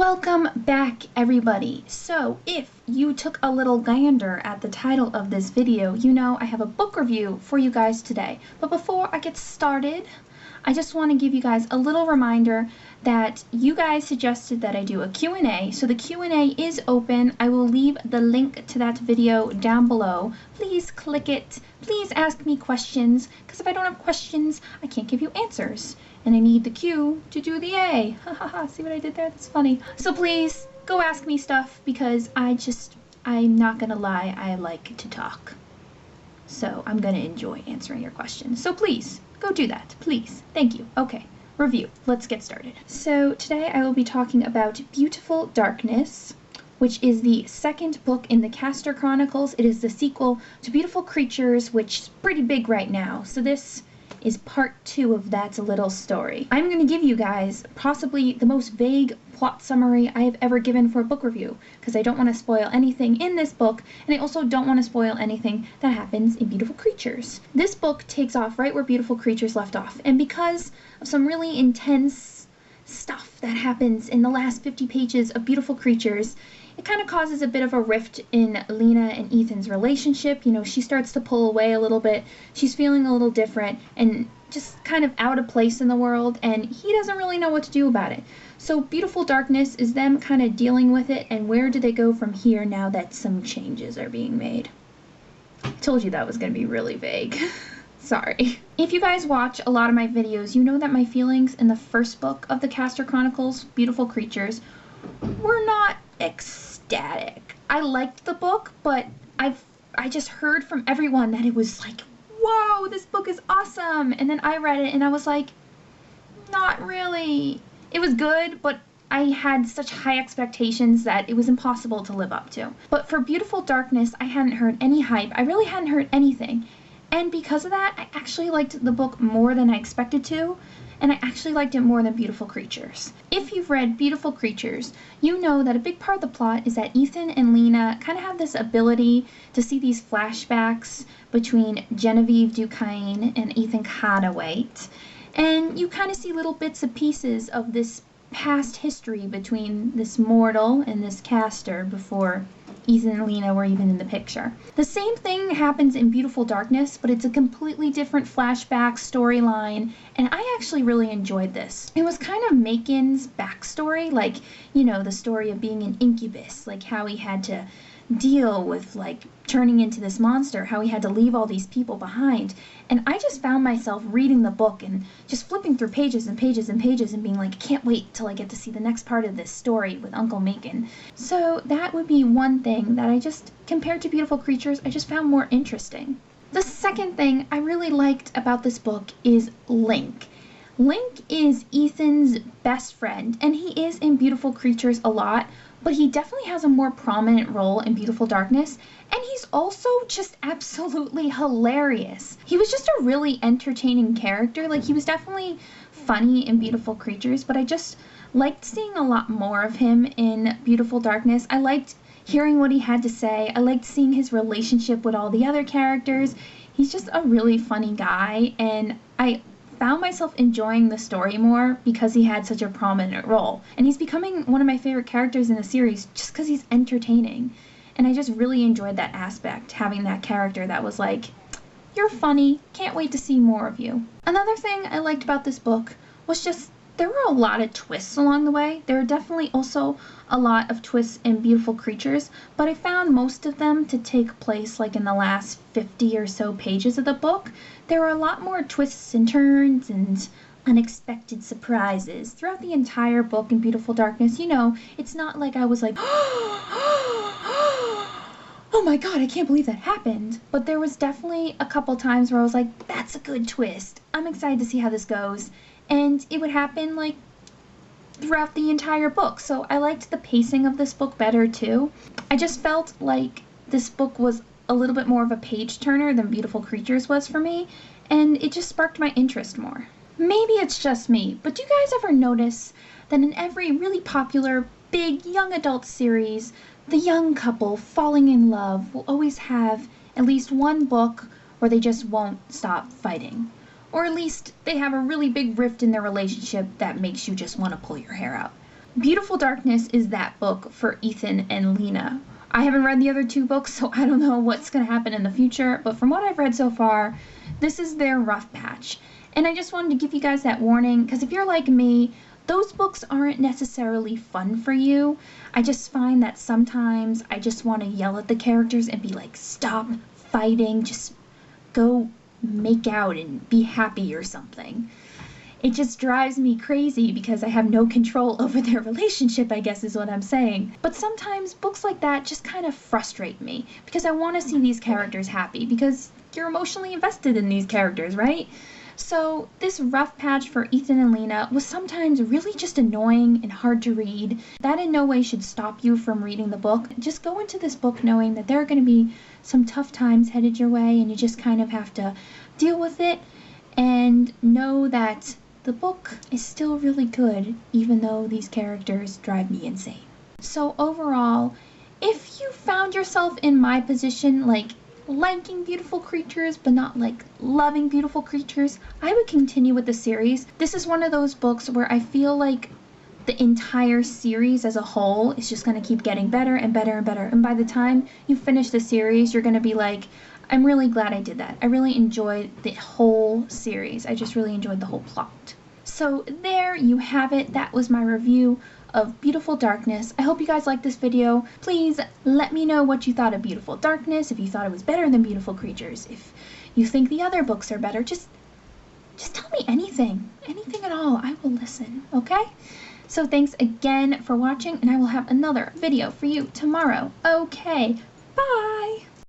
Welcome back, everybody. So if you took a little gander at the title of this video, you know I have a book review for you guys today. But before I get started, I just want to give you guys a little reminder that you guys suggested that I do a Q&A. So the Q&A is open. I will leave the link to that video down below. Please click it. Please ask me questions, because if I don't have questions, I can't give you answers. And I need the Q to do the A. Ha ha ha, see what I did there? That's funny. So please, go ask me stuff, because I'm not gonna lie, I like to talk. So I'm gonna enjoy answering your questions. So please, go do that, please. Thank you. Okay, review. Let's get started. So today I will be talking about Beautiful Darkness, which is the second book in the Castor Chronicles. It is the sequel to Beautiful Creatures, which is pretty big right now. So this is part 2 of that little story. I'm going to give you guys possibly the most vague plot summary I have ever given for a book review, because I don't want to spoil anything in this book, and I also don't want to spoil anything that happens in Beautiful Creatures. This book takes off right where Beautiful Creatures left off, and because of some really intense stuff that happens in the last 50 pages of Beautiful Creatures, it kind of causes a bit of a rift in Lena and Ethan's relationship. You know, she starts to pull away a little bit. She's feeling a little different and just kind of out of place in the world, and he doesn't really know what to do about it. So Beautiful Darkness is them kind of dealing with it, and where do they go from here now that some changes are being made? I told you that was going to be really vague. Sorry. If you guys watch a lot of my videos, you know that my feelings in the first book of the Castor Chronicles, Beautiful Creatures, were not ecstatic. I liked the book, but I just heard from everyone that it was like, whoa, this book is awesome. And then I read it and I was like, not really. It was good, but I had such high expectations that it was impossible to live up to. But for Beautiful Darkness, I hadn't heard any hype. I really hadn't heard anything. And because of that, I actually liked the book more than I expected to. And I actually liked it more than Beautiful Creatures. If you've read Beautiful Creatures, you know that a big part of the plot is that Ethan and Lena kind of have this ability to see these flashbacks between Genevieve Duquesne and Ethan Conaway. And you kind of see little bits and pieces of this past history between this mortal and this Castor before Ethan and Lena were even in the picture. The same thing happens in Beautiful Darkness, but it's a completely different flashback storyline, and I actually really enjoyed this. It was kind of Macon's backstory, like, you know, the story of being an incubus, like how he had to deal with, like, turning into this monster, how he had to leave all these people behind. And I just found myself reading the book and just flipping through pages and pages and pages and being like, I can't wait till I get to see the next part of this story with Uncle Macon. So that would be one thing that I just, compared to Beautiful Creatures, I just found more interesting. The second thing I really liked about this book is Link. Link is Ethan's best friend, and he is in Beautiful Creatures a lot, but he definitely has a more prominent role in Beautiful Darkness, and he's also just absolutely hilarious. He was just a really entertaining character. Like, he was definitely funny in Beautiful Creatures, but I just liked seeing a lot more of him in Beautiful Darkness. I liked hearing what he had to say. I liked seeing his relationship with all the other characters. He's just a really funny guy, and I found myself enjoying the story more because he had such a prominent role. And he's becoming one of my favorite characters in the series just because he's entertaining. And I just really enjoyed that aspect, having that character that was like, you're funny, can't wait to see more of you. Another thing I liked about this book was just there were a lot of twists along the way. There are definitely also a lot of twists in Beautiful Creatures, but I found most of them to take place like in the last 50 or so pages of the book. There were a lot more twists and turns and unexpected surprises throughout the entire book in Beautiful Darkness. You know, it's not like I was like, oh my god, I can't believe that happened. But there was definitely a couple times where I was like, that's a good twist. I'm excited to see how this goes. And it would happen like throughout the entire book. So I liked the pacing of this book better too. I just felt like this book was a little bit more of a page turner than Beautiful Creatures was for me, and it just sparked my interest more. Maybe it's just me, but do you guys ever notice that in every really popular big young adult series, the young couple falling in love will always have at least one book where they just won't stop fighting? Or at least they have a really big rift in their relationship that makes you just want to pull your hair out. Beautiful Darkness is that book for Ethan and Lena. I haven't read the other two books, so I don't know what's going to happen in the future, but from what I've read so far, this is their rough patch. And I just wanted to give you guys that warning, because if you're like me, those books aren't necessarily fun for you. I just find that sometimes I just want to yell at the characters and be like, stop fighting, just go make out and be happy or something. It just drives me crazy because I have no control over their relationship, I guess is what I'm saying. But sometimes books like that just kind of frustrate me because I want to see these characters happy because you're emotionally invested in these characters, right? So this rough patch for Ethan and Lena was sometimes really just annoying and hard to read. That in no way should stop you from reading the book. Just go into this book knowing that there are going to be some tough times headed your way and you just kind of have to deal with it and know that the book is still really good, even though these characters drive me insane. So overall, if you found yourself in my position, like liking beautiful creatures but not like loving beautiful creatures, I would continue with the series. This is one of those books where I feel like the entire series as a whole is just going to keep getting better and better and better. And by the time you finish the series, you're going to be like, I'm really glad I did that. I really enjoyed the whole series. I just really enjoyed the whole plot. So there you have it. That was my review of Beautiful Darkness. I hope you guys liked this video. Please let me know what you thought of Beautiful Darkness, if you thought it was better than Beautiful Creatures, if you think the other books are better. Just tell me anything at all. I will listen, okay? So thanks again for watching, and I will have another video for you tomorrow. Okay, bye!